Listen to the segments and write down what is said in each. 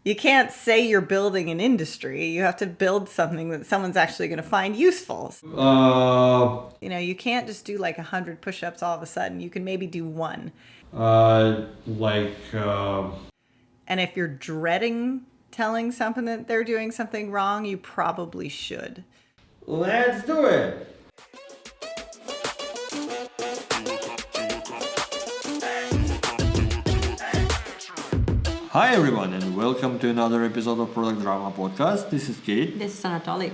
You can't say you're building an industry. You have to build something that someone's actually going to find useful. You can't just do like 100 push-ups all of a sudden. You can maybe do one. And if you're dreading telling something that they're doing something wrong, you probably should. Let's do it. Hi everyone and welcome to another episode of Product Drama Podcast. This is Kate. This is Anatoly.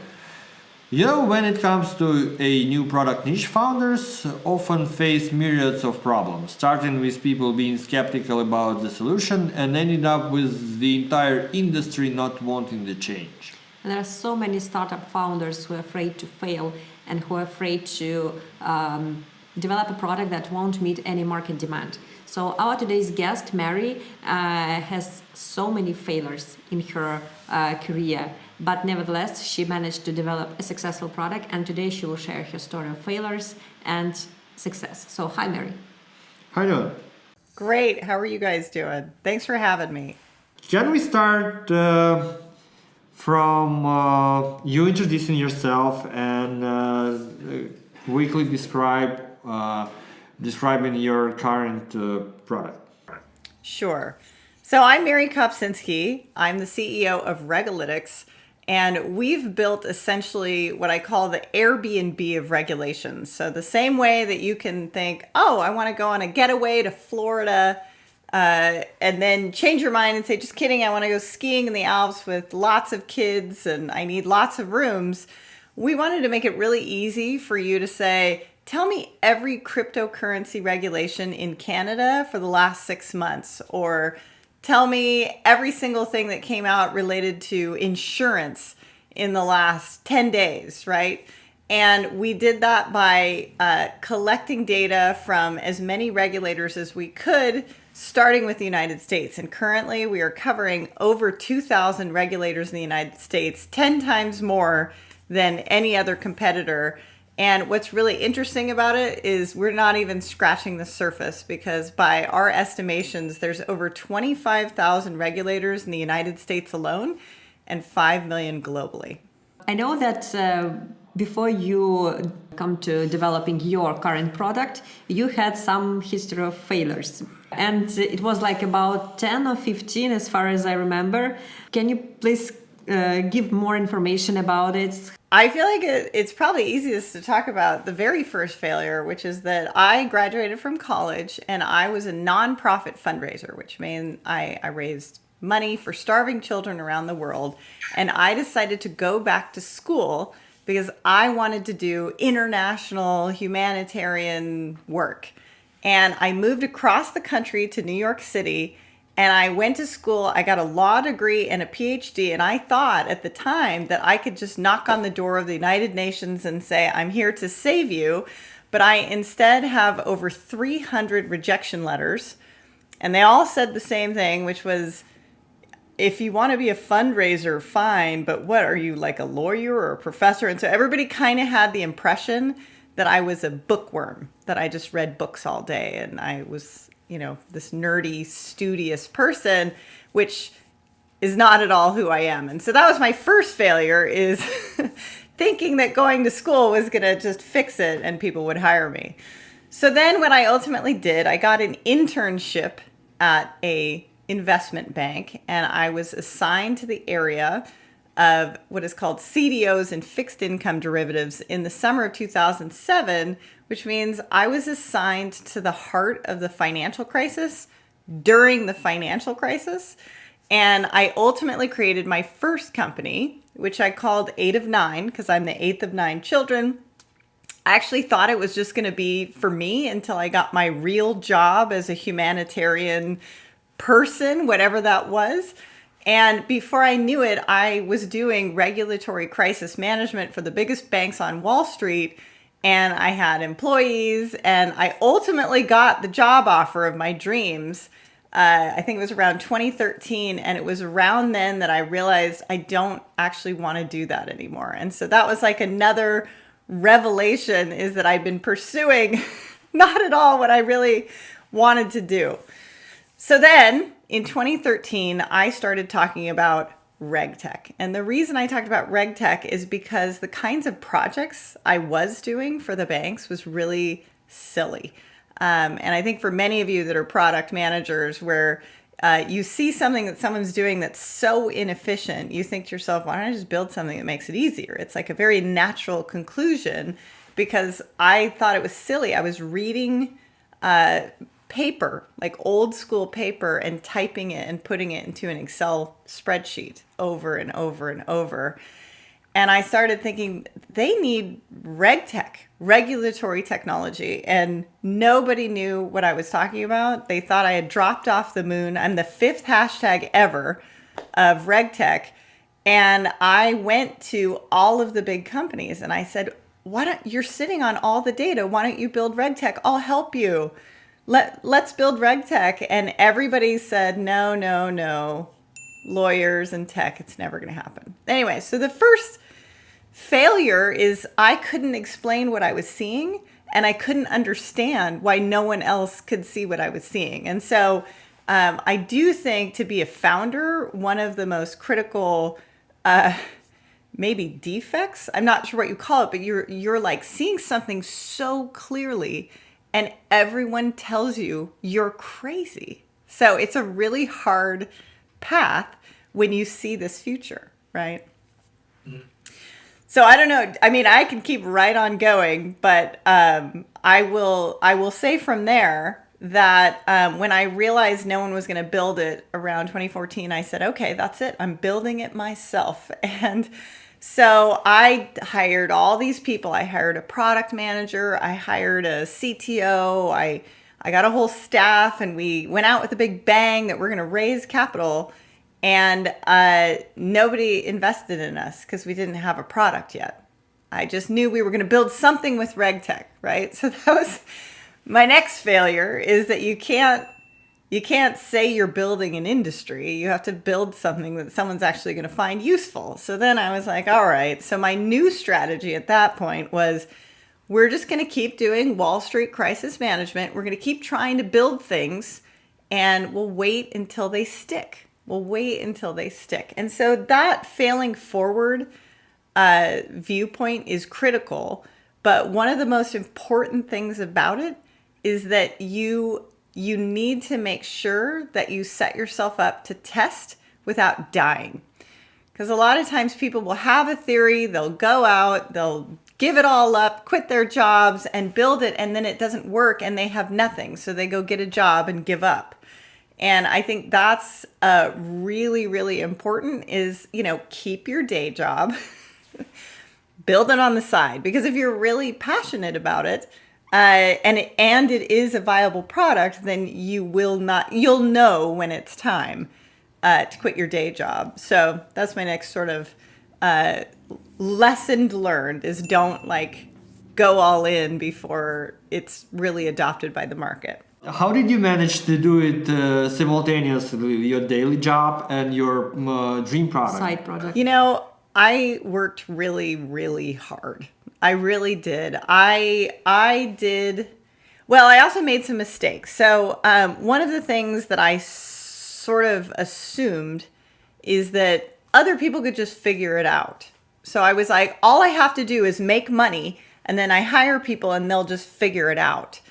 When it comes to a new product niche, founders often face myriads of problems, starting with people being skeptical about the solution and ending up with the entire industry not wanting the change. And there are so many startup founders who are afraid to fail and who are afraid to develop a product that won't meet any market demand. So our today's guest, Mary, has so many failures in her career, but nevertheless, she managed to develop a successful product, and today she will share her story of failures and success. So, hi, Mary. Hi, John. Great. How are you guys doing? Thanks for having me. Can we start from you introducing yourself and quickly describing your current product? Sure. So I'm Mary Kopczynski. I'm the CEO of RegAlytics, and we've built essentially what I call the Airbnb of regulations. So the same way that you can think, oh, I want to go on a getaway to Florida, and then change your mind and say, just kidding, I want to go skiing in the Alps with lots of kids and I need lots of rooms. We wanted to make it really easy for you to say, tell me every cryptocurrency regulation in Canada for the last 6 months, or tell me every single thing that came out related to insurance in the last 10 days, right? And we did that by collecting data from as many regulators as we could, starting with the United States. And currently we are covering over 2,000 regulators in the United States, 10 times more than any other competitor. And what's really interesting about it is we're not even scratching the surface, because by our estimations, there's over 25,000 regulators in the United States alone and 5 million globally. I know that before you come to developing your current product, you had some history of failures. And it was like about 10 or 15 as far as I remember. Can you please give more information about it? I feel like it's probably easiest to talk about the very first failure, which is that I graduated from college and I was a nonprofit fundraiser, which means I raised money for starving children around the world. And I decided to go back to school because I wanted to do international humanitarian work. And I moved across the country to New York City. And I went to school, I got a law degree and a PhD, and I thought at the time that I could just knock on the door of the United Nations and say, I'm here to save you. But I instead have over 300 rejection letters, and they all said the same thing, which was, if you want to be a fundraiser, fine, but what, are you like a lawyer or a professor? And so everybody kind of had the impression that I was a bookworm, that I just read books all day, and I was this nerdy, studious person, which is not at all who I am. And so that was my first failure, is thinking that going to school was going to just fix it and people would hire me. So then what I ultimately did, I got an internship at a investment bank, and I was assigned to the area of what is called CDOs and fixed income derivatives in the summer of 2007, which means I was assigned to the heart of the financial crisis during the financial crisis. And I ultimately created my first company, which I called 8 of 9, because I'm the 8th of 9 children. I actually thought it was just going to be for me until I got my real job as a humanitarian person, whatever that was. And before I knew it, I was doing regulatory crisis management for the biggest banks on Wall Street. And I had employees, and I ultimately got the job offer of my dreams. I think it was around 2013. And it was around then that I realized I don't actually want to do that anymore. And so that was like another revelation, is that I'd been pursuing not at all what I really wanted to do. So then in 2013, I started talking about RegTech. And the reason I talked about RegTech is because the kinds of projects I was doing for the banks was really silly. And I think for many of you that are product managers, where you see something that someone's doing that's so inefficient, you think to yourself, why don't I just build something that makes it easier? It's like a very natural conclusion because I thought it was silly. I was reading paper, like old school paper, and typing it and putting it into an Excel spreadsheet over and over and over. And I started thinking they need RegTech, regulatory technology. And nobody knew what I was talking about. They thought I had dropped off the moon. I'm the 5th hashtag ever of RegTech. And I went to all of the big companies and I said, you're sitting on all the data. Why don't you build RegTech? I'll help you. Let's build RegTech. And everybody said, no. Lawyers and tech, it's never going to happen. Anyway, so the first failure is I couldn't explain what I was seeing, and I couldn't understand why no one else could see what I was seeing. And so I do think to be a founder, one of the most critical maybe defects, I'm not sure what you call it, but you're like seeing something so clearly and everyone tells you you're crazy. So it's a really hard path when you see this future, right? Mm-hmm. So I don't know. I mean, I can keep right on going, but I will say from there that when I realized no one was going to build it around 2014, I said, okay, that's it. I'm building it myself. And so I hired all these people. I hired a product manager. I hired a CTO. I got a whole staff, and we went out with a big bang that we're going to raise capital. And nobody invested in us because we didn't have a product yet. I just knew we were going to build something with RegTech, right? So that was my next failure, is that you can't say you're building an industry. You have to build something that someone's actually going to find useful. So then I was like, all right. So my new strategy at that point was, we're just going to keep doing Wall Street crisis management. We're going to keep trying to build things, and we'll wait until they stick. And so that failing forward viewpoint is critical. But one of the most important things about it is that you need to make sure that you set yourself up to test without dying. Because a lot of times people will have a theory, they'll go out, they'll give it all up, quit their jobs and build it, and then it doesn't work and they have nothing. So they go get a job and give up. And I think that's really, really important is, keep your day job, build it on the side. Because if you're really passionate about it, and it is a viable product, then you'll know when it's time to quit your day job. So that's my next sort of lesson learned, is don't go all in before it's really adopted by the market. How did you manage to do it simultaneously, your daily job and your dream product? Side project. I worked really, really hard. I really did. I did. Well, I also made some mistakes. So one of the things that I sort of assumed is that other people could just figure it out. So I was like, all I have to do is make money, and then I hire people and they'll just figure it out.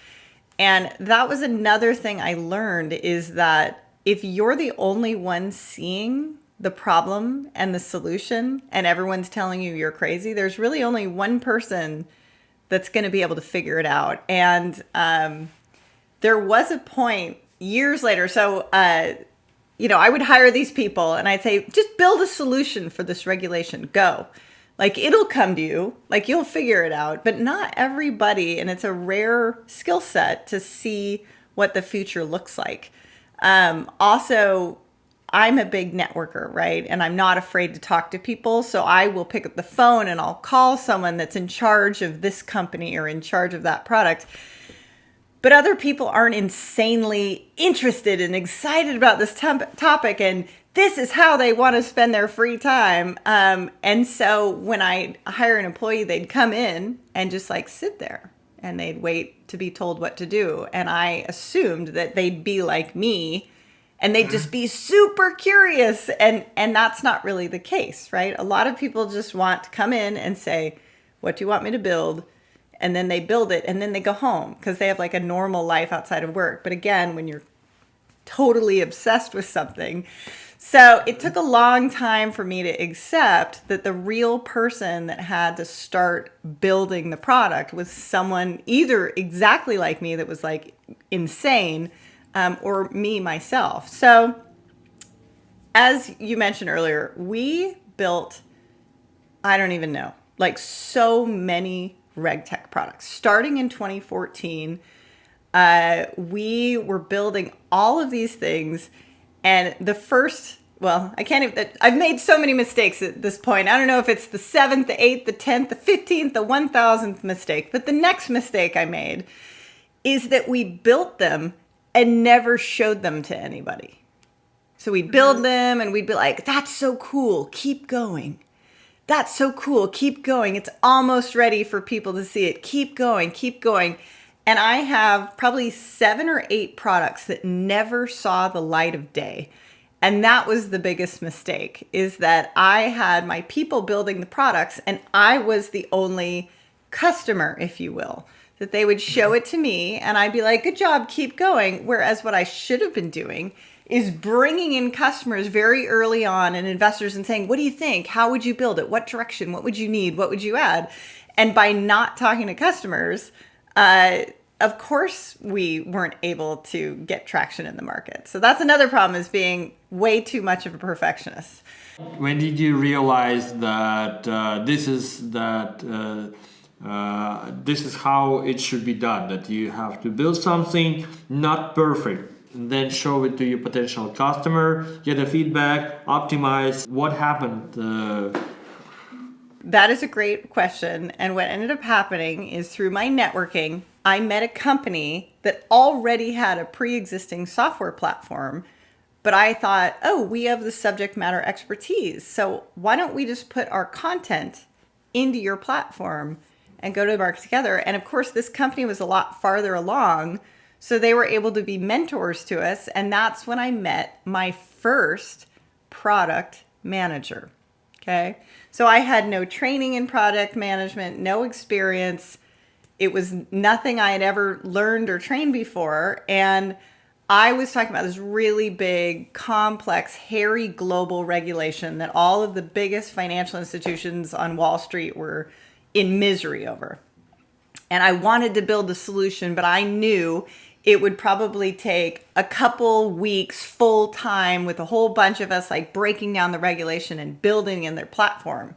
And that was another thing I learned, is that if you're the only one seeing the problem and the solution and everyone's telling you you're crazy, there's really only one person that's going to be able to figure it out. And there was a point years later. So, I would hire these people and I'd say, just build a solution for this regulation. Go. It'll come to you, you'll figure it out, but not everybody. And it's a rare skill set to see what the future looks like. Also, I'm a big networker, right? And I'm not afraid to talk to people. So I will pick up the phone and I'll call someone that's in charge of this company or in charge of that product. But other people aren't insanely interested and excited about this topic, and this is how they want to spend their free time. And so when I hire an employee, they'd come in and just sit there and they'd wait to be told what to do. And I assumed that they'd be like me and they'd just be super curious. And that's not really the case, right? A lot of people just want to come in and say, what do you want me to build? And then they build it and then they go home because they have like a normal life outside of work. But again, when you're totally obsessed with something. So it took a long time for me to accept that the real person that had to start building the product was someone either exactly like me that was like insane, or me myself. So as you mentioned earlier, we built, I don't even know, like so many RegTech products. Starting in 2014, we were building all of these things, and the first, well, I can't even, I've made so many mistakes at this point. I don't know if it's the 7th, the 8th, the 10th, the 15th, the 1000th mistake, but the next mistake I made is that we built them and never showed them to anybody. So we'd build them and we'd be like, that's so cool, keep going. That's so cool, keep going. It's almost ready for people to see it. Keep going, keep going. And I have probably 7 or 8 products that never saw the light of day. And that was the biggest mistake, is that I had my people building the products and I was the only customer, if you will, that they would show it to me and I'd be like, good job, keep going. Whereas what I should have been doing is bringing in customers very early on and investors and saying, what do you think? How would you build it? What direction? What would you need? What would you add? And by not talking to customers, of course we weren't able to get traction in the market. So that's another problem, is being way too much of a perfectionist. When did you realize that this is how it should be done? That you have to build something not perfect, and then show it to your potential customer, get a feedback, optimize. What happened? That is a great question. And what ended up happening is, through my networking, I met a company that already had a pre-existing software platform. But I thought, oh, we have the subject matter expertise. So why don't we just put our content into your platform and go to the market together? And of course, this company was a lot farther along, so they were able to be mentors to us. And that's when I met my first product manager. Okay. So I had no training in product management, no experience. It was nothing I had ever learned or trained before. And I was talking about this really big, complex, hairy global regulation that all of the biggest financial institutions on Wall Street were in misery over. And I wanted to build a solution, but I knew it would probably take a couple weeks full time with a whole bunch of us like breaking down the regulation and building in their platform.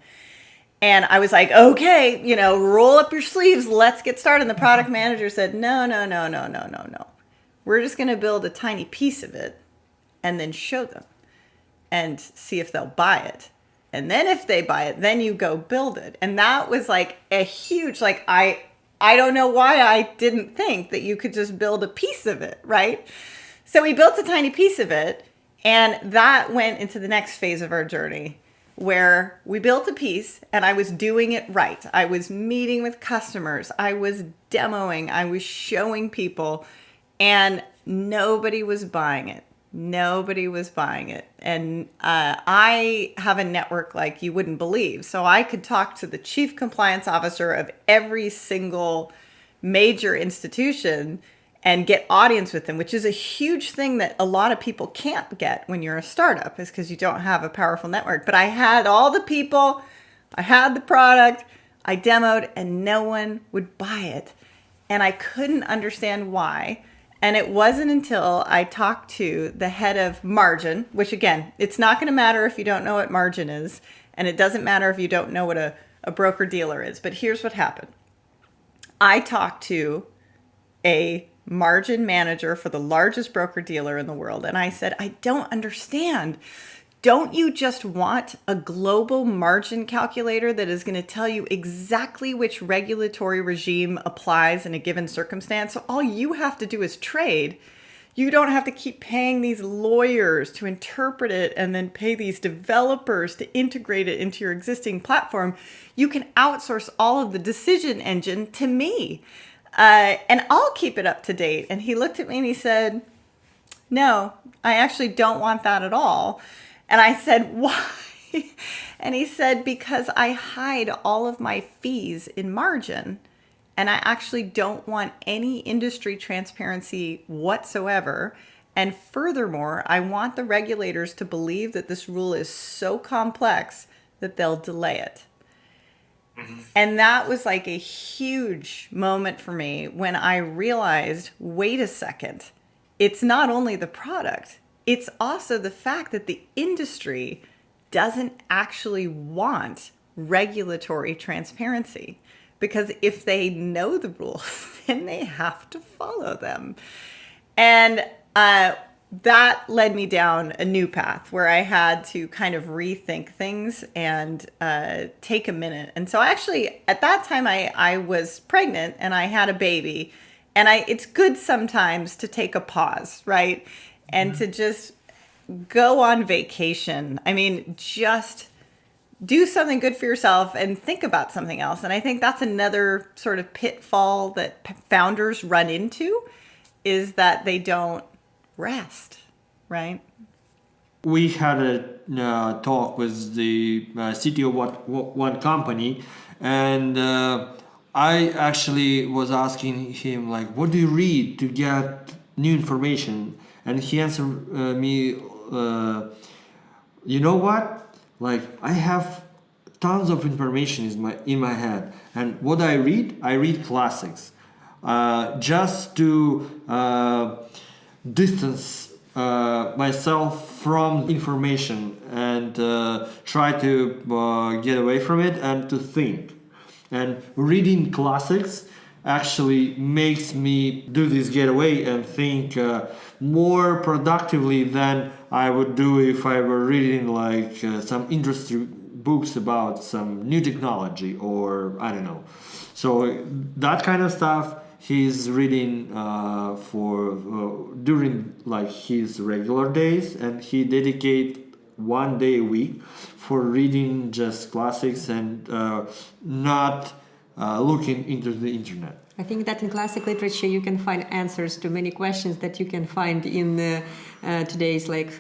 And I was like, okay, roll up your sleeves. Let's get started. And the product manager said, no. We're just going to build a tiny piece of it and then show them and see if they'll buy it. And then if they buy it, then you go build it. And that was like a huge, like, I don't know why I didn't think that you could just build a piece of it, right? So we built a tiny piece of it, and that went into the next phase of our journey, where we built a piece and I was doing it right. I was meeting with customers. I was demoing. I was showing people, and nobody was buying it. Nobody was buying it. And I have a network like you wouldn't believe. So I could talk to the chief compliance officer of every single major institution and get audience with them, which is a huge thing that a lot of people can't get when you're a startup, is because you don't have a powerful network. But I had all the people, I had the product, I demoed, and no one would buy it. And I couldn't understand why. And it wasn't until I talked to the head of margin, which again, it's not going to matter if you don't know what margin is, and it doesn't matter if you don't know what a broker dealer is. But here's what happened. I talked to a margin manager for the largest broker dealer in the world, and I said, I don't understand. Don't you just want a global margin calculator that is going to tell you exactly which regulatory regime applies in a given circumstance? So all you have to do is trade. You don't have to keep paying these lawyers to interpret it and then pay these developers to integrate it into your existing platform. You can outsource all of the decision engine to me, and I'll keep it up to date. And he looked at me and he said, no, I actually don't want that at all. And I said, why? And he said, because I hide all of my fees in margin. And I actually don't want any industry transparency whatsoever. And furthermore, I want the regulators to believe that this rule is so complex that they'll delay it. And that was like a huge moment for me when I realized, wait a second, it's not only the product, it's also the fact that the industry doesn't actually want regulatory transparency. Because if they know the rules, then they have to follow them. And that led me down a new path where I had to kind of rethink things and take a minute. And so actually, at that time, I was pregnant and I had a baby. And it's good sometimes to take a pause, right? And to just go on vacation. I mean, just do something good for yourself and think about something else. And I think that's another sort of pitfall that founders run into, is that they don't rest, right? We had a talk with the CTO of one company, and I actually was asking him, like, what do you read to get new information? And he answered me, you know what? Like, I have tons of information in my head, and what I read classics, just to distance myself from information and try to get away from it and to think. And reading classics actually makes me do this getaway and think more productively than I would do if I were reading like some industry books about some new technology, or I don't know. So that kind of stuff he's reading during like his regular days, and he dedicate one day a week for reading just classics and not looking into the internet. I think that in classic literature you can find answers to many questions that you can find in today's, like,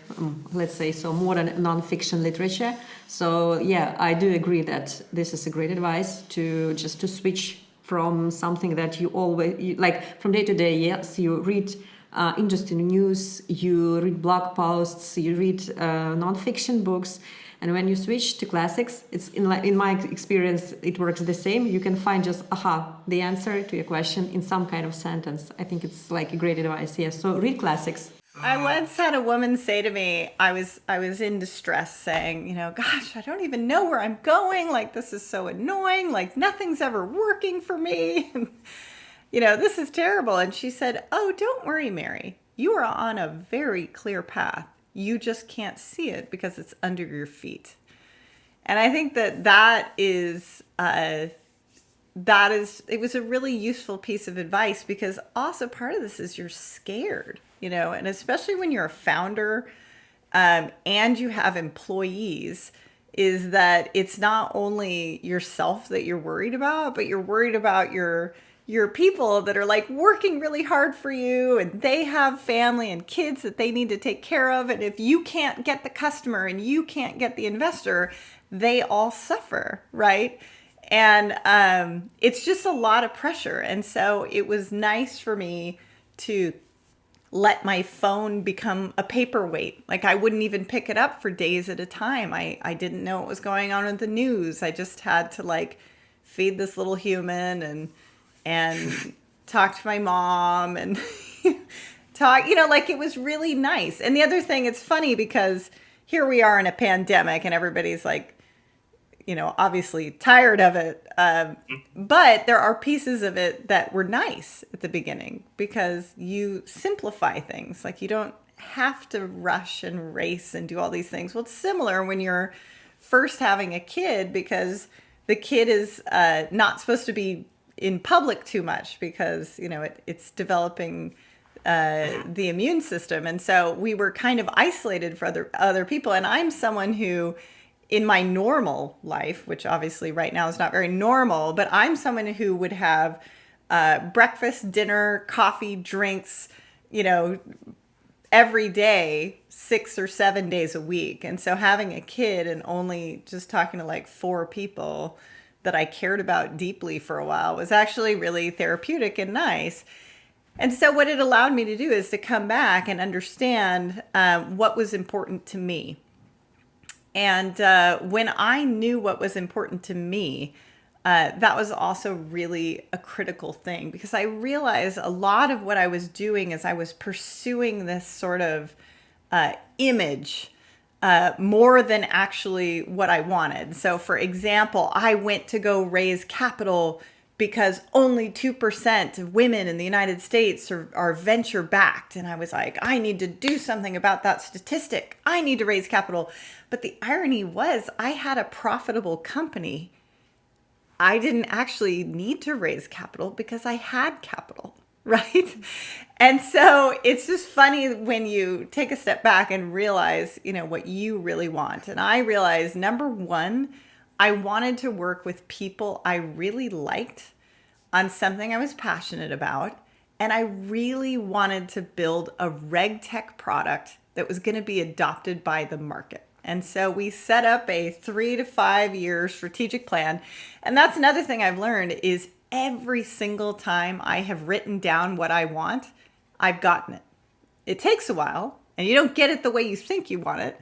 let's say, so modern non-fiction literature. So yeah, I do agree that this is a great advice to switch from something that you always like from day to day. Yes, you read interesting news, you read blog posts, you read non-fiction books. And when you switch to classics, it's in my experience, it works the same. You can find just the answer to your question in some kind of sentence. I think it's like a great advice. Yes, so read classics. I once had a woman say to me, I was in distress, saying, gosh, I don't even know where I'm going. Like, this is so annoying. Like, nothing's ever working for me. This is terrible. And she said, oh, don't worry, Mary. You are on a very clear path. You just can't see it because it's under your feet. And I think that is it was a really useful piece of advice, because also part of this is you're scared, and especially when you're a founder and you have employees, is that it's not only yourself that you're worried about, but you're worried about your people that are like working really hard for you, and they have family and kids that they need to take care of. And if you can't get the customer and you can't get the investor, they all suffer, right? And it's just a lot of pressure. And so it was nice for me to let my phone become a paperweight. Like, I wouldn't even pick it up for days at a time. I didn't know what was going on with the news. I just had to like feed this little human and talk to my mom and talk, like, it was really nice. And the other thing, it's funny because here we are in a pandemic and everybody's like, obviously tired of it. But there are pieces of it that were nice at the beginning, because you simplify things. Like, you don't have to rush and race and do all these things. Well, it's similar when you're first having a kid, because the kid is not supposed to be in public too much, because it's developing the immune system. And so we were kind of isolated for other people. And I'm someone who, in my normal life, which obviously right now is not very normal, but I'm someone who would have breakfast, dinner, coffee, drinks, every day, 6 or 7 days a week. And so having a kid and only just talking to like 4 people that I cared about deeply for a while was actually really therapeutic and nice. And so what it allowed me to do is to come back and understand what was important to me. And when I knew what was important to me, that was also really a critical thing, because I realized a lot of what I was doing is I was pursuing this sort of image more than actually what I wanted. So for example, I went to go raise capital because only 2% of women in the United States are venture backed. And I was like, I need to do something about that statistic. I need to raise capital. But the irony was I had a profitable company. I didn't actually need to raise capital because I had capital, right? And so it's just funny when you take a step back and realize, what you really want. And I realized, number one, I wanted to work with people I really liked on something I was passionate about. And I really wanted to build a RegTech product that was going to be adopted by the market. And so we set up a 3 to 5 year strategic plan. And that's another thing I've learned is every single time I have written down what I want, I've gotten it. It takes a while and you don't get it the way you think you want it,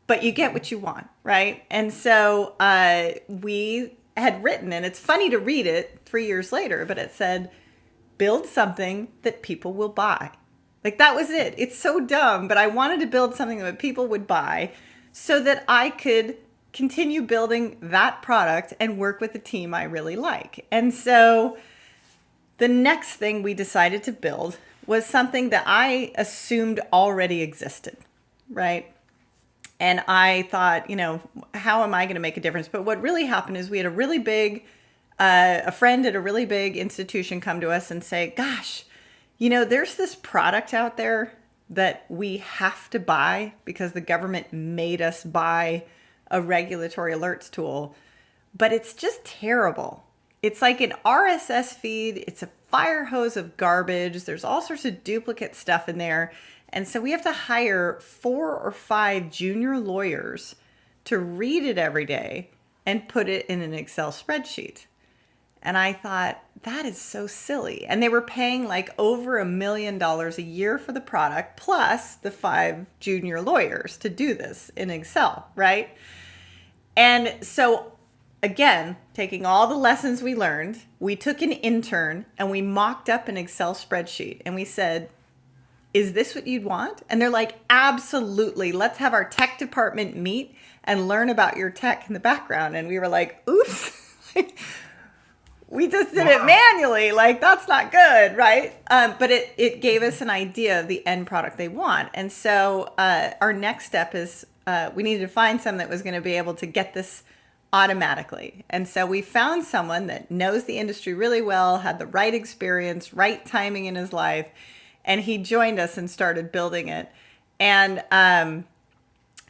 but you get what you want, right? And so we had written, and it's funny to read it 3 years later, but it said, build something that people will buy. Like that was it. It's so dumb, but I wanted to build something that people would buy so that I could continue building that product and work with a team I really like. And so the next thing we decided to build was something that I assumed already existed, right? And I thought, how am I going to make a difference? But what really happened is we had a friend at a really big institution come to us and say, gosh, there's this product out there that we have to buy because the government made us buy a regulatory alerts tool, but it's just terrible. It's like an RSS feed. It's a fire hose of garbage. There's all sorts of duplicate stuff in there. And so we have to hire 4 or 5 junior lawyers to read it every day and put it in an Excel spreadsheet. And I thought, that is so silly. And they were paying like over $1 million a year for the product, plus the 5 junior lawyers to do this in Excel, right? And so again, taking all the lessons we learned, we took an intern and we mocked up an Excel spreadsheet and we said, is this what you'd want? And they're like, absolutely. Let's have our tech department meet and learn about your tech in the background. And we were like, oops. We just did it manually. Like, that's not good, right? But it gave us an idea of the end product they want. And so our next step is we needed to find someone that was going to be able to get this automatically. And so we found someone that knows the industry really well, had the right experience, right timing in his life, and he joined us and started building it. And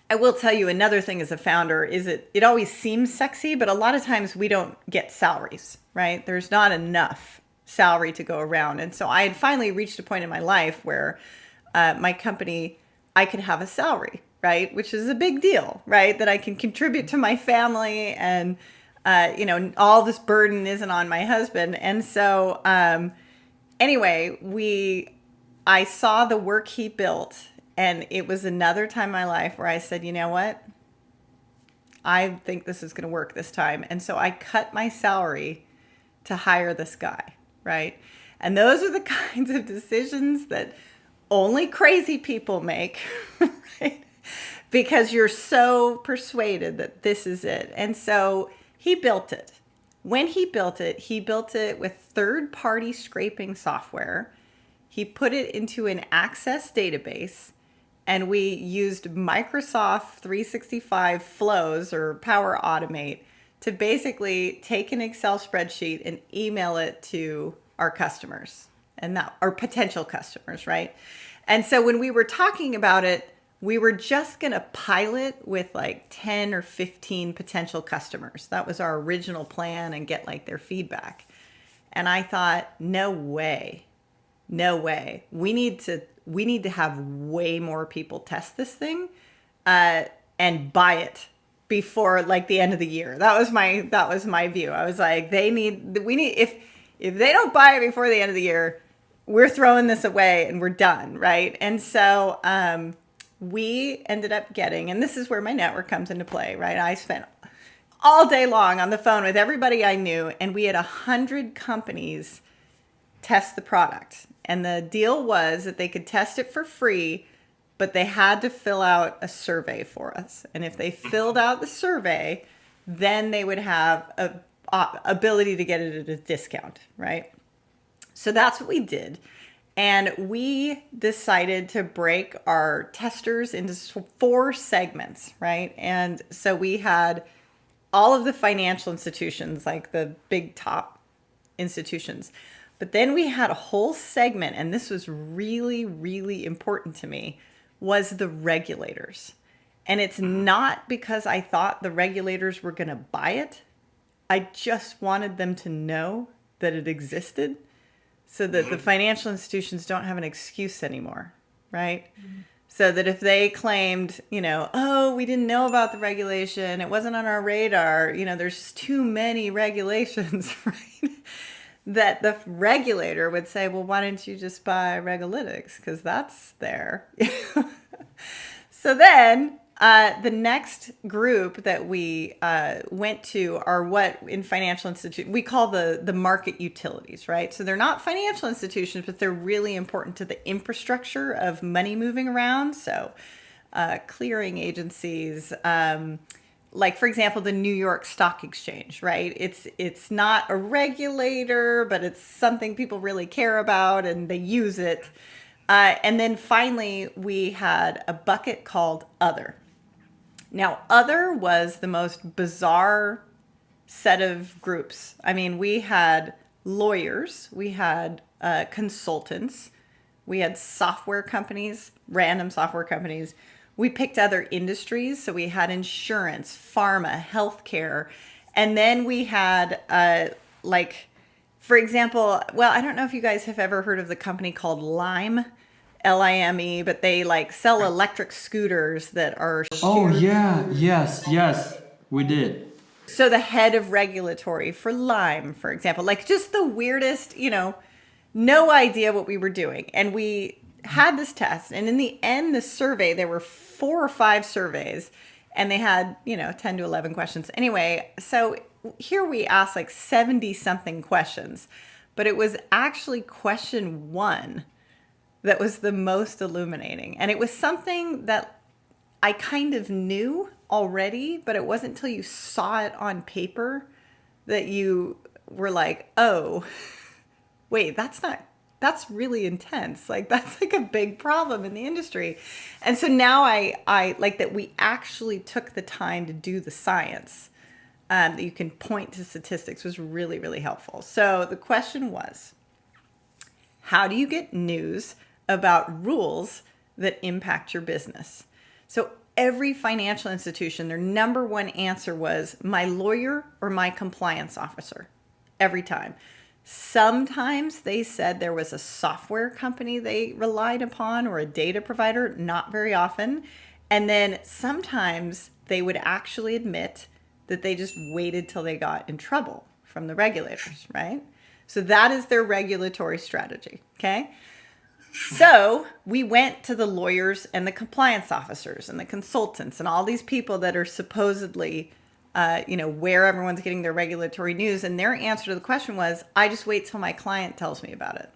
I will tell you another thing as a founder is it always seems sexy, but a lot of times we don't get salaries, right? There's not enough salary to go around. And so I had finally reached a point in my life where my company, I could have a salary, right? Which is a big deal, right? That I can contribute to my family and, all this burden isn't on my husband. And so anyway, I saw the work he built. And it was another time in my life where I said, you know what? I think this is going to work this time. And so I cut my salary to hire this guy, right? And those are the kinds of decisions that only crazy people make, right? Because you're so persuaded that this is it. And so he built it. When he built it with third-party scraping software. He put it into an Access database. And we used Microsoft 365 flows or Power Automate to basically take an Excel spreadsheet and email it to our customers and our potential customers, right? And so when we were talking about it, we were just going to pilot with like 10 or 15 potential customers. That was our original plan and get like their feedback. And I thought, no way. We need to we need to have way more people test this thing and buy it before like the end of the year. That was my view. I was like, we need if they don't buy it before the end of the year, we're throwing this away and we're done, right? And so we ended up getting, and this is where my network comes into play, right? I spent all day long on the phone with everybody I knew, and we had 100 companies test the product. And the deal was that they could test it for free, but they had to fill out a survey for us. And if they filled out the survey, then they would have a ability to get it at a discount, right? So that's what we did. And we decided to break our testers into 4 segments, right? And so we had all of the financial institutions, like the big top institutions. But then we had a whole segment, and this was really, really important to me, was the regulators. And it's not because I thought the regulators were going to buy it. I just wanted them to know that it existed so that the financial institutions don't have an excuse anymore, right? Mm-hmm. So that if they claimed, oh, we didn't know about the regulation, it wasn't on our radar, there's too many regulations, right? That the regulator would say, well, why don't you just buy RegAlytics? Because that's there. So then the next group that we went to are what in financial institutions, we call the market utilities, right? So they're not financial institutions, but they're really important to the infrastructure of money moving around. So clearing agencies, like, for example, the New York Stock Exchange, right? It's not a regulator, but it's something people really care about and they use it. And then finally, we had a bucket called Other. Now, Other was the most bizarre set of groups. I mean, we had lawyers, we had consultants, we had software companies, random software companies. We picked other industries. So we had insurance, pharma, healthcare. And then we had, for example, well, I don't know if you guys have ever heard of the company called Lime, Lime, but they sell electric scooters that are sheer. Oh, yeah. Yes, we did. So the head of regulatory for Lime, for example, just the weirdest, no idea what we were doing. And we had this test, and in the end, the survey, there were 4 or 5 surveys, and they had 10 to 11 questions anyway. So here we asked 70 something questions, but it was actually question 1 that was the most illuminating, and it was something that I kind of knew already, but it wasn't until you saw it on paper that you were like, oh wait, that's really intense. That's a big problem in the industry. And so now I like that we actually took the time to do the science, that you can point to statistics, was really, really helpful. So the question was, how do you get news about rules that impact your business? So every financial institution, their number one answer was my lawyer or my compliance officer, every time. Sometimes they said there was a software company they relied upon or a data provider, not very often. And then sometimes they would actually admit that they just waited till they got in trouble from the regulators, right? So that is their regulatory strategy, okay? So we went to the lawyers and the compliance officers and the consultants and all these people that are supposedly where everyone's getting their regulatory news. And their answer to the question was, I just wait till my client tells me about it.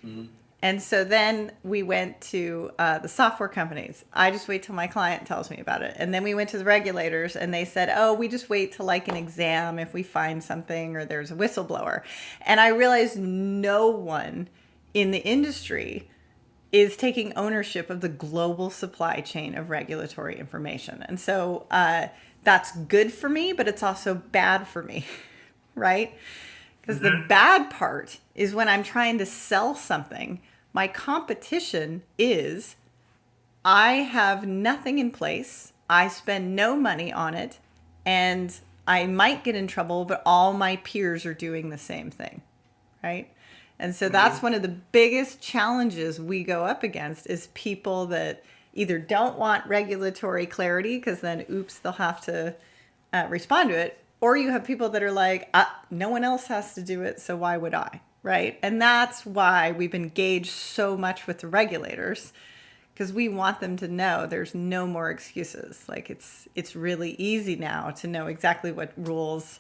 Mm-hmm. And so then we went to the software companies. I just wait till my client tells me about it. And then we went to the regulators and they said, oh, we just wait till an exam if we find something or there's a whistleblower. And I realized no one in the industry is taking ownership of the global supply chain of regulatory information. And so that's good for me, but it's also bad for me, right? Because the bad part is when I'm trying to sell something, my competition is I have nothing in place, I spend no money on it, and I might get in trouble, but all my peers are doing the same thing, right? And so that's one of the biggest challenges we go up against is people that either don't want regulatory clarity because then, oops, they'll have to respond to it. Or you have people that are like, no one else has to do it, so why would I? Right? And that's why we've engaged so much with the regulators, because we want them to know there's no more excuses. Like it's really easy now to know exactly what rules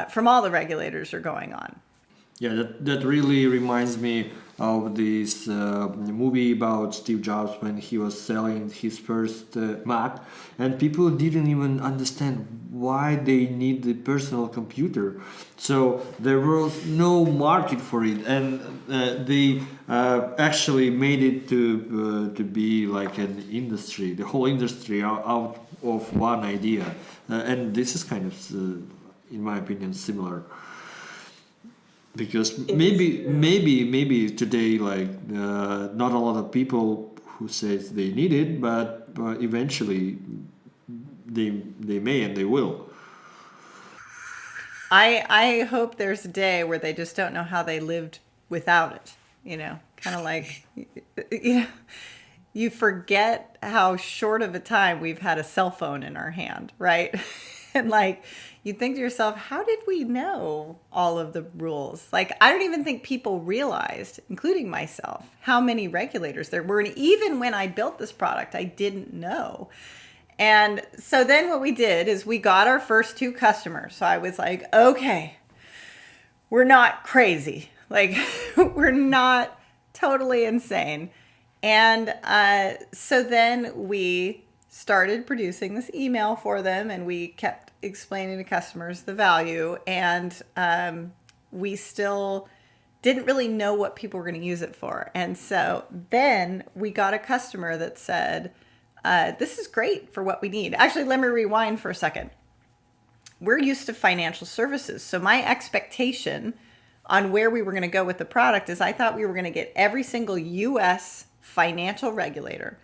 from all the regulators are going on. Yeah, that really reminds me of this movie about Steve Jobs when he was selling his first Mac, and people didn't even understand why they need the personal computer. So there was no market for it, and they actually made it to be like an industry, the whole industry out of one idea, and this is kind of, in my opinion, similar. Because maybe today, like not a lot of people who says they need it, but eventually they may and they will. I hope there's a day where they just don't know how they lived without it. You know, kind of like, you know, you forget how short of a time we've had a cell phone in our hand, right? And like, you think to yourself, how did we know all of the rules? Like, I don't even think people realized, including myself, how many regulators there were. And even when I built this product, I didn't know. And so then what we did is we got our first 2 customers. So I was like, okay, we're not crazy. Like, we're not totally insane. And so then we started producing this email for them, and we kept explaining to customers the value, and we still didn't really know what people were going to use it for. And so then we got a customer that said, this is great for what we need. Actually, let me rewind for a second. We're used to financial services. So my expectation on where we were going to go with the product is I thought we were going to get every single US financial regulator.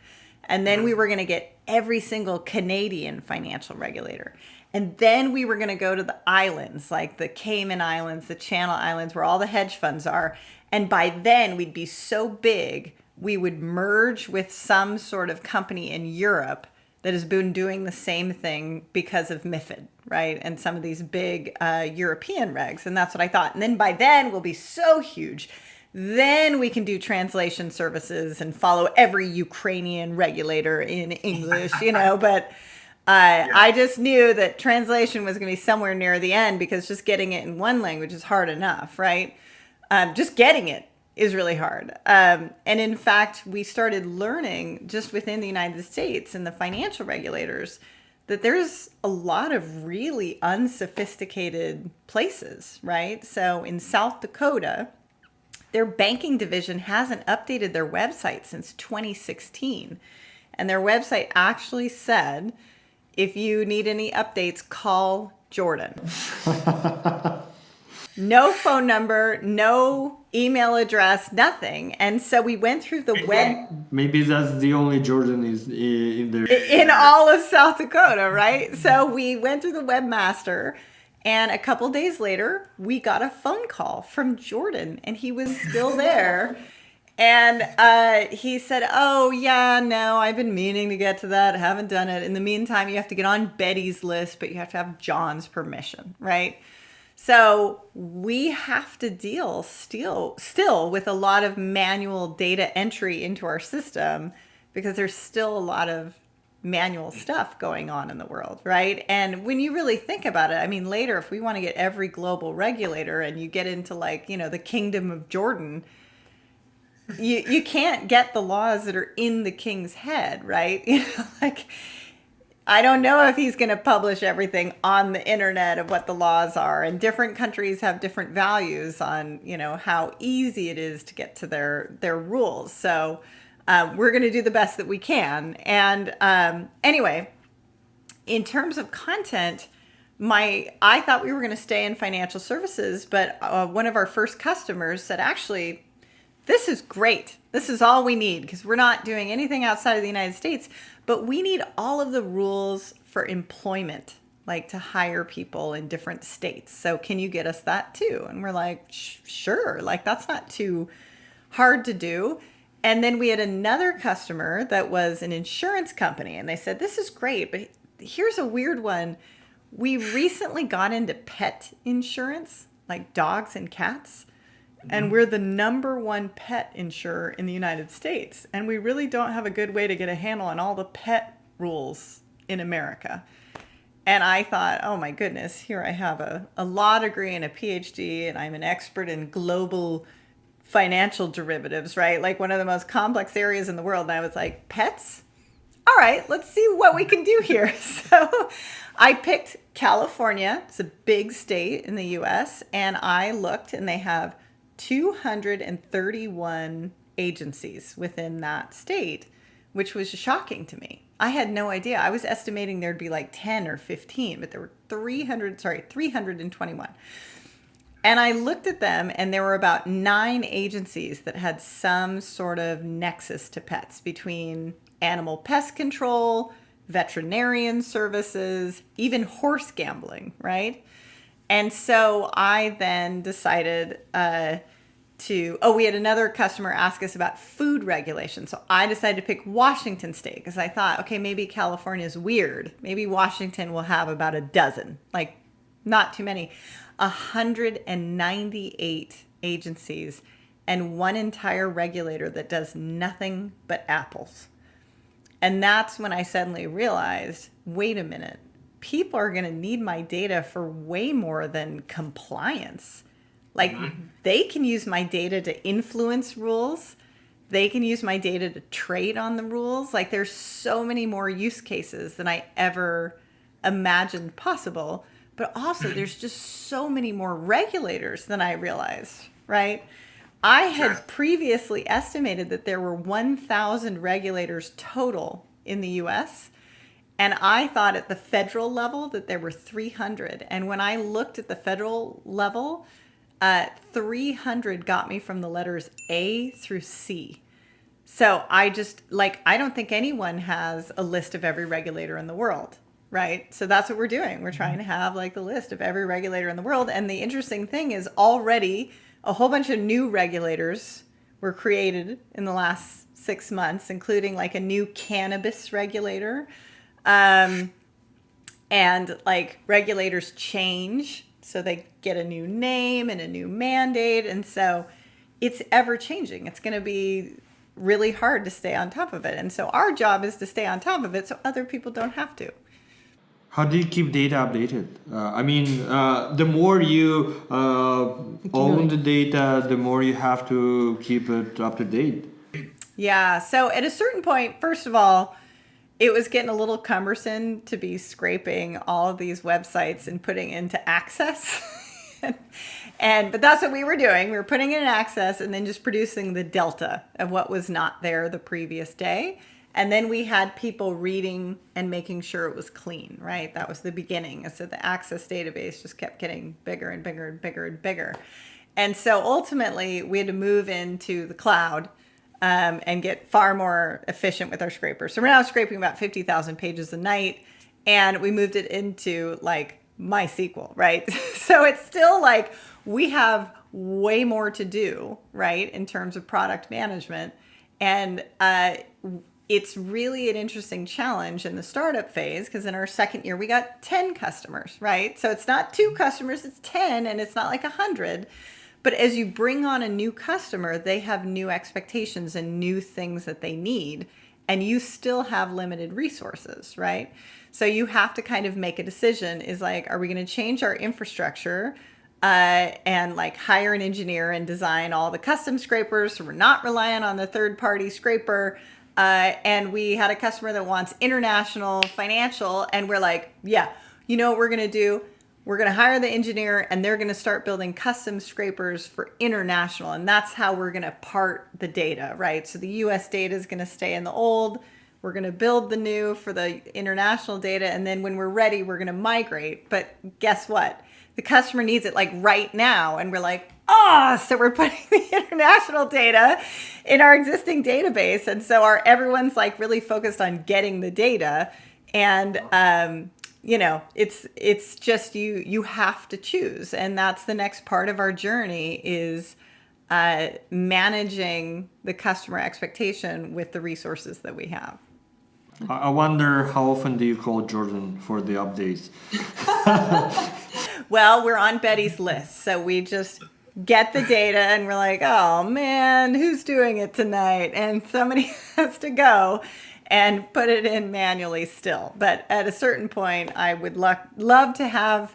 And then we were going to get every single Canadian financial regulator. And then we were going to go to the islands, like the Cayman Islands, the Channel Islands, where all the hedge funds are. And by then we'd be so big, we would merge with some sort of company in Europe that has been doing the same thing because of MiFID, right? And some of these big European regs. And that's what I thought. And then by then we'll be so huge. Then we can do translation services and follow every Ukrainian regulator in English, you know, but I just knew that translation was going to be somewhere near the end, because just getting it in one language is hard enough, right? Just getting it is really hard. And in fact, we started learning just within the United States and the financial regulators that there's a lot of really unsophisticated places, right? So in South Dakota, their banking division hasn't updated their website since 2016. And their website actually said, if you need any updates, call Jordan. No phone number, no email address, nothing. And so we went through the web. Maybe that's the only Jordan is in there. In all of South Dakota, right? So we went through the webmaster, and a couple days later, we got a phone call from Jordan, and he was still there. And he said, oh, yeah, no, I've been meaning to get to that. Haven't done it. In the meantime, you have to get on Betty's list, but you have to have John's permission, right? So we have to deal still with a lot of manual data entry into our system, because there's still a lot of manual stuff going on in the world, right? And when you really think about it, I mean, later, if we want to get every global regulator and you get into like, you know, the Kingdom of Jordan, you can't get the laws that are in the king's head, right? You know, like, I don't know if he's going to publish everything on the internet of what the laws are, and different countries have different values on, you know, how easy it is to get to their rules. So we're going to do the best that we can. And anyway, in terms of content, I thought we were going to stay in financial services, but one of our first customers said, actually, this is great. This is all we need, because we're not doing anything outside of the United States, but we need all of the rules for employment. like to hire people in different states. So can you get us that too? And we're like, sure, like that's not too hard to do. And then we had another customer that was an insurance company, and they said, this is great, but here's a weird one. We recently got into pet insurance, like dogs and cats, and we're the #1 pet insurer in the United States. And we really don't have a good way to get a handle on all the pet rules in America. And I thought, oh my goodness, here I have a law degree and a PhD, and I'm an expert in global financial derivatives, right? Like one of the most complex areas in the world. And I was like, pets? All right, let's see what we can do here. So I picked California. It's a big state in the US. And I looked, and they have 231 agencies within that state, which was shocking to me. I had no idea. I was estimating there'd be like 10 or 15, but there were 321. And I looked at them, and there were about 9 agencies that had some sort of nexus to pets, between animal pest control, veterinarian services, even horse gambling, right? And so I then decided we had another customer ask us about food regulation. So I decided to pick Washington State, because I thought, okay, maybe California is weird. Maybe Washington will have about a dozen, like not too many. 198 agencies and one entire regulator that does nothing but apples. And that's when I suddenly realized, wait a minute, people are going to need my data for way more than compliance. Like they can use my data to influence rules. They can use my data to trade on the rules. Like there's so many more use cases than I ever imagined possible. But also there's just so many more regulators than I realized, right? I had previously estimated that there were 1,000 regulators total in the US. And I thought at the federal level that there were 300. And when I looked at the federal level, 300 got me from the letters A through C. So I don't think anyone has a list of every regulator in the world, right? So that's what we're doing. We're trying to have like the list of every regulator in the world. And the interesting thing is already a whole bunch of new regulators were created in the last 6 months, including like a new cannabis regulator. And like regulators change. So they get a new name and a new mandate. And so it's ever changing. It's going to be really hard to stay on top of it. And so our job is to stay on top of it so other people don't have to. How do you keep data updated? The more you own the data, the more you have to keep it up to date. Yeah. So at a certain point, first of all, it was getting a little cumbersome to be scraping all of these websites and putting into Access. But that's what we were doing. We were putting it in Access and then just producing the delta of what was not there the previous day. And then we had people reading and making sure it was clean, right? That was the beginning. And so the Access database just kept getting bigger and bigger and bigger and bigger. And so ultimately we had to move into the cloud and get far more efficient with our scraper. So we're now scraping about 50,000 pages a night, and we moved it into like MySQL, right? So it's still like we have way more to do, right, in terms of product management. And it's really an interesting challenge in the startup phase, because in our second year, we got 10 customers, right? So it's not 2 customers, it's 10, and it's not like 100. But as you bring on a new customer, they have new expectations and new things that they need, and you still have limited resources, right? So you have to kind of make a decision, is like, are we going to change our infrastructure and like hire an engineer and design all the custom scrapers so we're not relying on the third-party scraper? And we had a customer that wants international financial, and we're like, yeah, you know what we're going to do? We're going to hire the engineer, and they're going to start building custom scrapers for international. And that's how we're going to part the data, right? So the US data is going to stay in the old. We're going to build the new for the international data. And then when we're ready, we're going to migrate. But guess what? The customer needs it like right now. And we're like, so we're putting the international data in our existing database. And so everyone's like really focused on getting the data. And it's just you have to choose, and that's the next part of our journey is managing the customer expectation with the resources that we have. I wonder how often do you call Jordan for the updates? Well, we're on Betty's list, so we just get the data and we're like, oh man, who's doing it tonight? And somebody has to go and put it in manually still. But at a certain point, I would love to have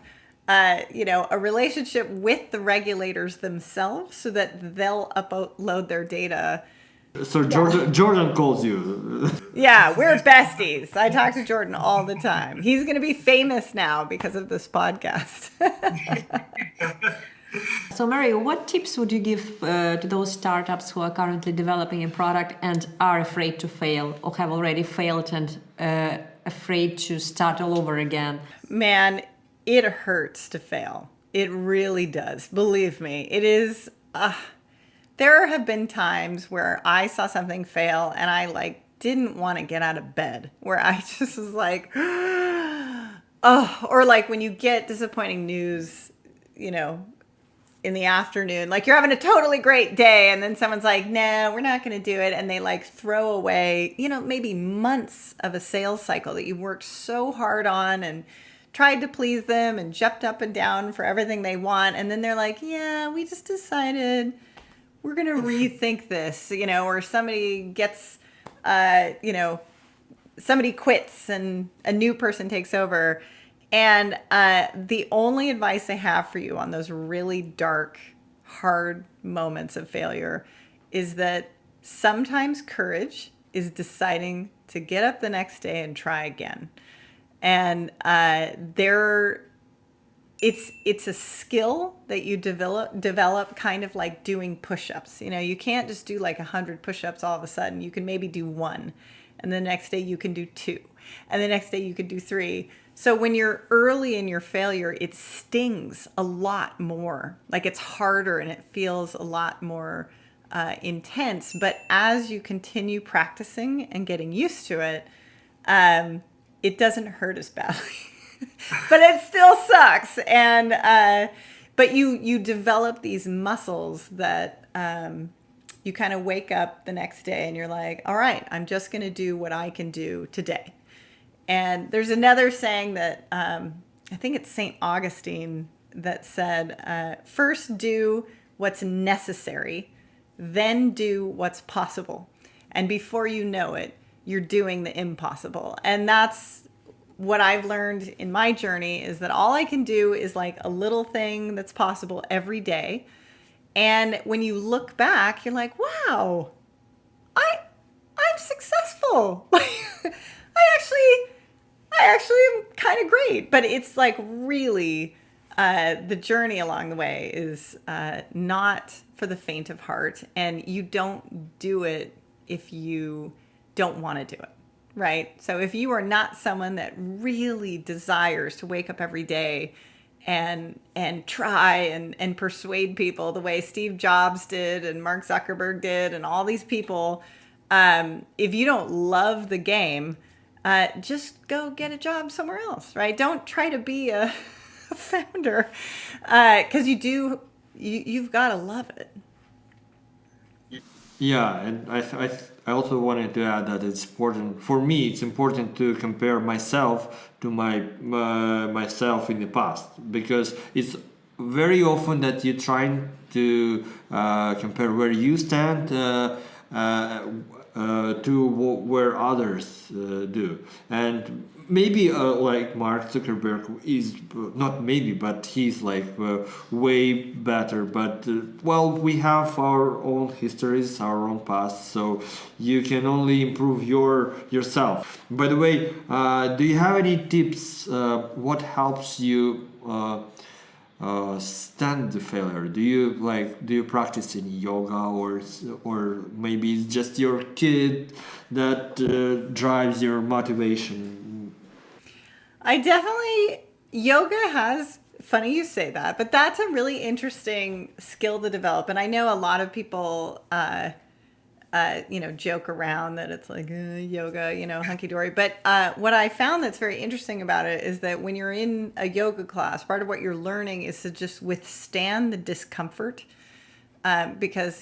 a relationship with the regulators themselves so that they'll upload their data. So Jordan calls you. Yeah, we're besties. I talk to Jordan all the time. He's going to be famous now because of this podcast. So, Mary, what tips would you give to those startups who are currently developing a product and are afraid to fail or have already failed and afraid to start all over again? Man, it hurts to fail. It really does. Believe me, it is. There have been times where I saw something fail and I didn't want to get out of bed, where I just was like, oh, or like when you get disappointing news, in the afternoon, like you're having a totally great day and then someone's like, no, we're not going to do it. And they throw away, maybe months of a sales cycle that you worked so hard on and tried to please them and jumped up and down for everything they want. And then they're like, yeah, we just decided we're going to rethink this, or somebody gets, somebody quits and a new person takes over. And the only advice I have for you on those really dark, hard moments of failure is that sometimes courage is deciding to get up the next day and try again. And it's a skill that you develop kind of like doing push-ups. You can't just do 100 push-ups all of a sudden. You can maybe do 1, and the next day you can do 2, and the next day you can do 3. So when you're early in your failure, it stings a lot more. It's harder and it feels a lot more intense. But as you continue practicing and getting used to it, it doesn't hurt as badly. But it still sucks. And but you develop these muscles that you kind of wake up the next day and you're like, all right, I'm just going to do what I can do today. And there's another saying that I think it's St. Augustine that said, first do what's necessary, then do what's possible. And before you know it, you're doing the impossible. And that's what I've learned in my journey, is that all I can do is a little thing that's possible every day. And when you look back, you're like, wow, I'm successful. I actually am kind of great. But it's really, the journey along the way is not for the faint of heart. And you don't do it if you don't want to do it, right? So if you are not someone that really desires to wake up every day and try and persuade people the way Steve Jobs did and Mark Zuckerberg did and all these people, if you don't love the game, just go get a job somewhere else, right? Don't try to be a founder, because you've got to love it. Yeah, and I also wanted to add that it's important for me. It's important to compare myself to myself in the past, because it's very often that you're trying to compare where you stand to where others do. And maybe like Mark Zuckerberg is not maybe, but he's way better. But well, we have our own histories, our own past, so you can only improve yourself. By the way, do you have any tips? What helps you stand the failure? Do you practice in yoga, or maybe it's just your kid that drives your motivation? I definitely, yoga has, funny you say that, but that's a really interesting skill to develop. And I know a lot of people joke around that it's like yoga, hunky dory. But what I found that's very interesting about it is that when you're in a yoga class, part of what you're learning is to just withstand the discomfort. Because,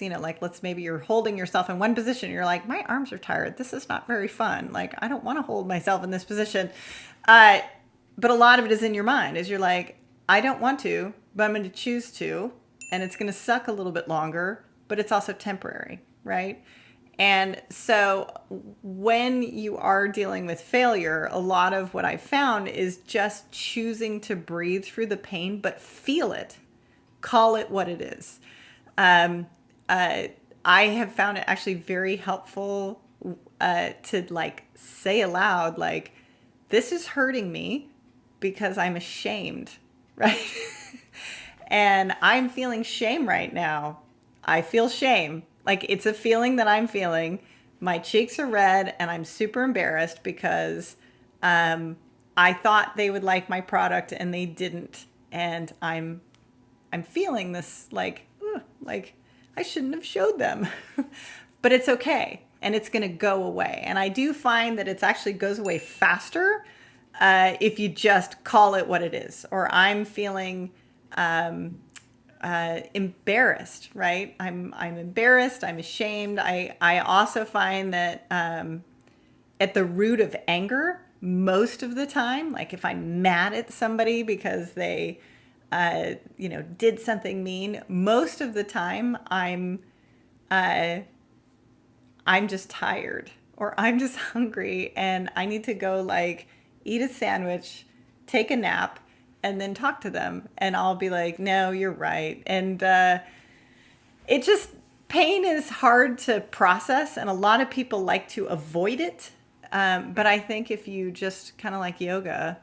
maybe you're holding yourself in one position. You're like, my arms are tired. This is not very fun. Like, I don't want to hold myself in this position. But a lot of it is in your mind, is you're like, I don't want to, but I'm going to choose to. And it's going to suck a little bit longer, but it's also temporary, right? And so when you are dealing with failure, a lot of what I've found is just choosing to breathe through the pain, but feel it, call it what it is. I have found it actually very helpful to say aloud, this is hurting me because I'm ashamed, right? And I'm feeling shame right now. I feel shame. It's a feeling that I'm feeling. My cheeks are red and I'm super embarrassed because I thought they would like my product and they didn't. And I'm feeling this I shouldn't have showed them. But it's okay. And it's going to go away. And I do find that it actually goes away faster if you just call it what it is. Or I'm feeling embarrassed, right? I'm embarrassed. I'm ashamed. I also find that at the root of anger, most of the time, if I'm mad at somebody because they did something mean, most of the time I'm just tired or I'm just hungry and I need to go eat a sandwich, take a nap, and then talk to them. And I'll be like, no, you're right. And pain is hard to process and a lot of people like to avoid it. But I think if you just kind of like yoga,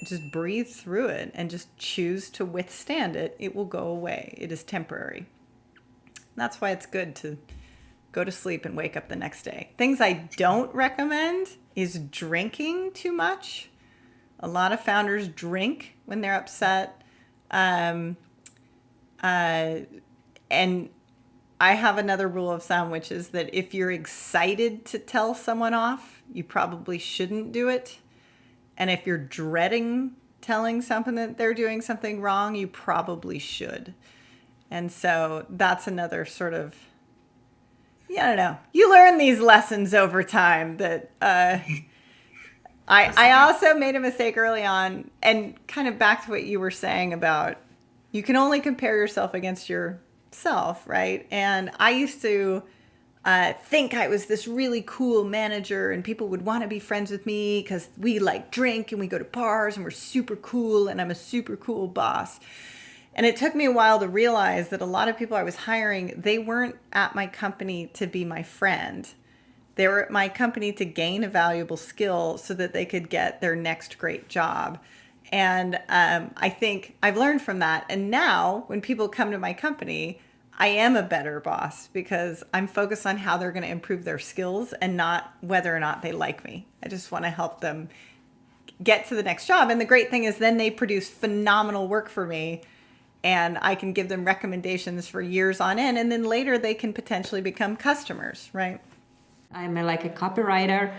just breathe through it and just choose to withstand it, it will go away. It is temporary. That's why it's good to go to sleep and wake up the next day. Things I don't recommend is drinking too much. A lot of founders drink when they're upset. And I have another rule of thumb, which is that if you're excited to tell someone off, you probably shouldn't do it. And if you're dreading telling someone that they're doing something wrong, you probably should. And so that's another sort of, I don't know. You learn these lessons over time that I also made a mistake early on, and kind of back to what you were saying about you can only compare yourself against yourself, right? And I used to think I was this really cool manager and people would want to be friends with me because we drink and we go to bars and we're super cool and I'm a super cool boss. And it took me a while to realize that a lot of people I was hiring, they weren't at my company to be my friend. They were at my company to gain a valuable skill so that they could get their next great job. And I think I've learned from that. And now when people come to my company, I am a better boss because I'm focused on how they're going to improve their skills and not whether or not they like me. I just want to help them get to the next job. And the great thing is then they produce phenomenal work for me and I can give them recommendations for years on end. And then later they can potentially become customers, right? I'm a copywriter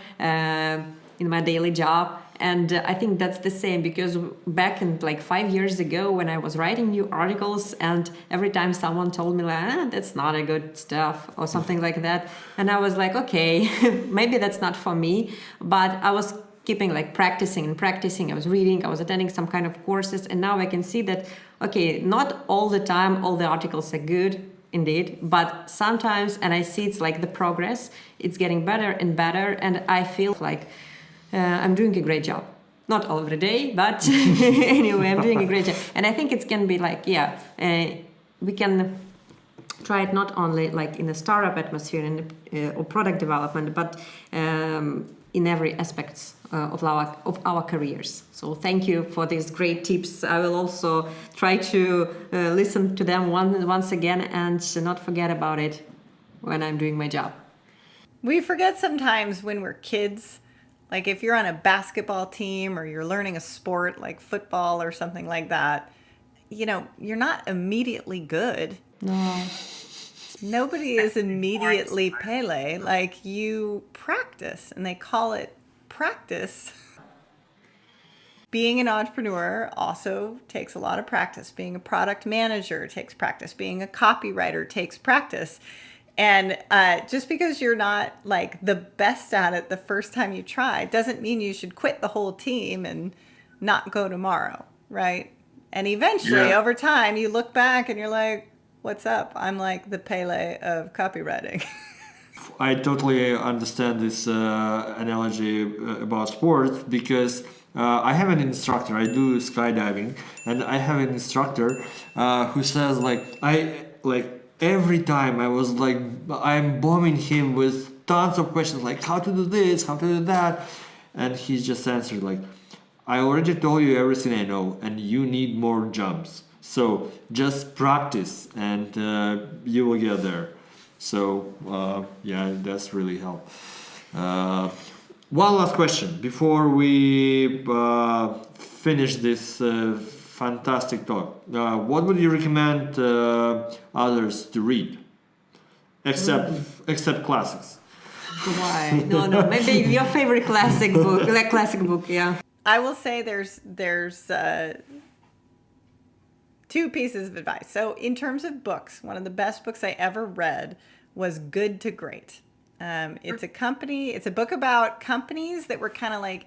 in my daily job. And I think that's the same because back in 5 years ago when I was writing new articles and every time someone told me that's not a good stuff or something like that. And I was like, okay, maybe that's not for me. But I was keeping practicing. I was reading, I was attending some kind of courses. And now I can see that, okay, not all the time, all the articles are good. Indeed, but sometimes, and I see it's the progress, it's getting better and better, and I feel I'm doing a great job. Not all every day, but anyway, I'm doing a great job. And I think it can be we can try it not only in a startup atmosphere or product development, but in every aspects of our careers. So thank you for these great tips. I will also try to listen to them once again and not forget about it when I'm doing my job. We forget sometimes when we're kids, if you're on a basketball team or you're learning a sport like football or something like that, you're not immediately good. No. Nobody is immediately Pele. Like, you practice, and they call it practice. Being an entrepreneur also takes a lot of practice. Being a product manager takes practice. Being a copywriter takes practice. And just because you're not like the best at it the first time you try doesn't mean you should quit the whole team and not go tomorrow, right? And eventually, over time, you look back and you're like, what's up? I'm like the Pele of copywriting. I totally understand this analogy about sports because I have an instructor. I do skydiving, and I have an instructor who says every time I'm bombing him with tons of questions like how to do this, how to do that, and he just answered like, I already told you everything I know, and you need more jumps. So just practice, and you will get there. So that's really help. One last question before we finish this fantastic talk. What would you recommend others to read, except classics? Why? No. Maybe your favorite classic book, yeah. I will say there's two pieces of advice. So in terms of books, one of the best books I ever read was Good to Great. It's a book about companies that were kind of like,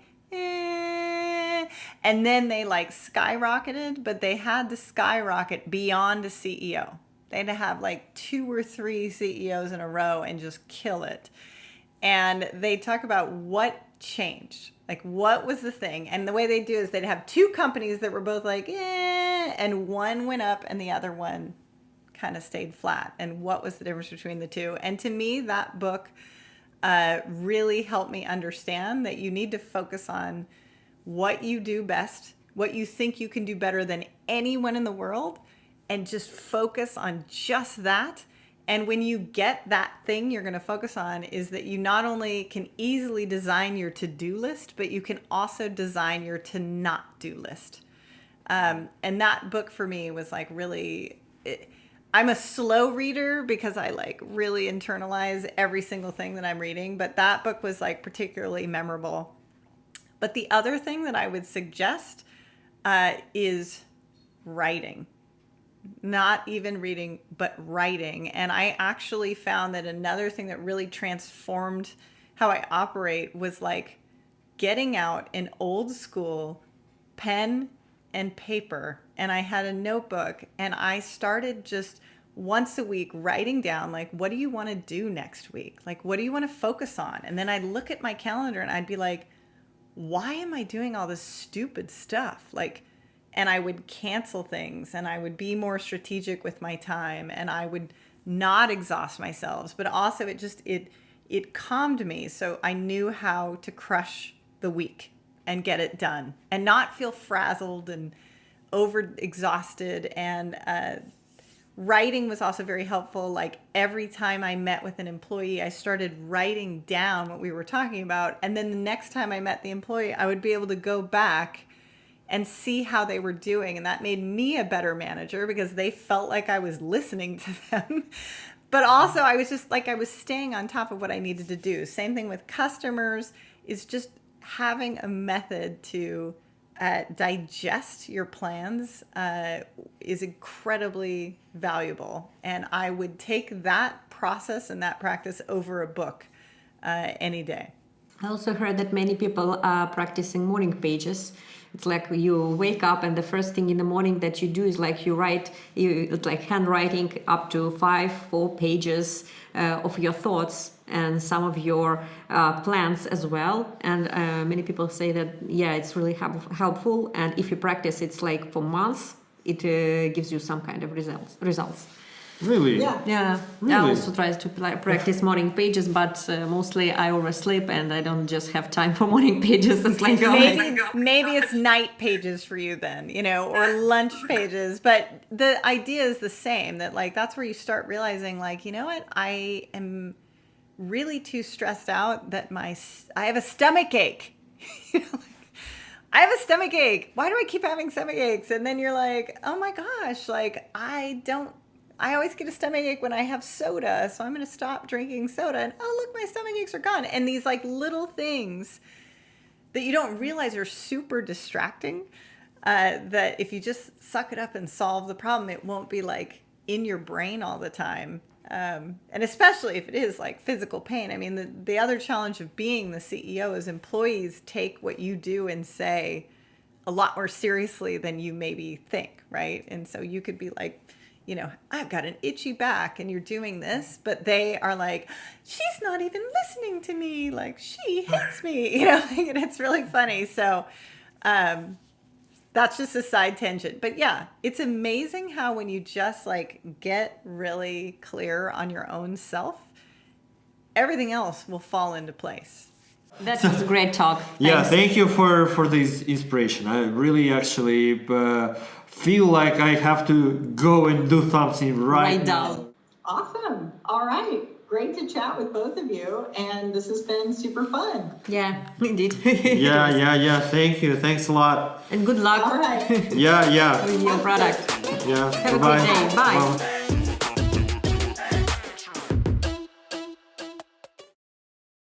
and then they like skyrocketed, but they had to skyrocket beyond a CEO. They had to have like 2 or 3 CEOs in a row and just kill it. And they talk about what changed. Like, what was the thing? And the way they do is they'd have 2 companies that were both like, and one went up and the other one kind of stayed flat. And what was the difference between the two? And to me, that book really helped me understand that you need to focus on what you do best, what you think you can do better than anyone in the world, and just focus on just that. And when you get that thing you're going to focus on, is that you not only can easily design your to-do list, but you can also design your to-not-do list. And that book for me was like really, I'm a slow reader because I like really internalize every single thing that I'm reading, but that book was like particularly memorable. But the other thing that I would suggest is writing. Not even reading, but writing. And I actually found that another thing that really transformed how I operate was like getting out an old school pen and paper. And I had a notebook, and I started just once a week writing down, like, what do you want to do next week? Like, what do you want to focus on? And then I'd look at my calendar and I'd be like, why am I doing all this stupid stuff? Like, and I would cancel things, and I would be more strategic with my time, and I would not exhaust myself. But also it calmed me. So I knew how to crush the week and get it done and not feel frazzled and over exhausted. And writing was also very helpful. Like every time I met with an employee, I started writing down what we were talking about. And then the next time I met the employee, I would be able to go back and see how they were doing. And that made me a better manager because they felt like I was listening to them. But also I was just like, I was staying on top of what I needed to do. Same thing with customers, is just having a method to digest your plans is incredibly valuable. And I would take that process and that practice over a book any day. I also heard that many people are practicing morning pages. It's like you wake up and the first thing in the morning that you do is like it's like handwriting up to 4 pages of your thoughts and some of your plans as well. And many people say that, it's really helpful. And if you practice, it's like for months, it gives you some kind of results. Really? Yeah. Really? I also try to practice morning pages, but mostly I oversleep and I don't just have time for morning pages. It's like maybe it's night pages for you then, or lunch pages. But the idea is the same. That like that's where you start realizing, like, you know what, I am really too stressed out that I have a stomach ache. I have a stomach ache. Why do I keep having stomach aches? And then you're like, oh my gosh, like I always get a stomachache when I have soda, so I'm going to stop drinking soda. And oh, look, my stomach aches are gone. And these like little things that you don't realize are super distracting, that if you just suck it up and solve the problem, it won't be like in your brain all the time. And especially if it is like physical pain. I mean, the other challenge of being the CEO is employees take what you do and say a lot more seriously than you maybe think, right? And so you could be like, you know, I've got an itchy back and you're doing this, but they are like, she's not even listening to me. Like, she hates me, you know, and it's really funny. So that's just a side tangent. But yeah, it's amazing how when you just like get really clear on your own self, everything else will fall into place. That was a great talk. Yeah, Thanks. thank you for this inspiration. I really actually feel like I have to go and do something right now. Awesome. All right. Great to chat with both of you. And this has been super fun. Yeah, indeed. Yeah. Thank you. Thanks a lot. And good luck All right. Yeah. with your product. Yeah. Have a Bye-bye. good day. Bye. Bye.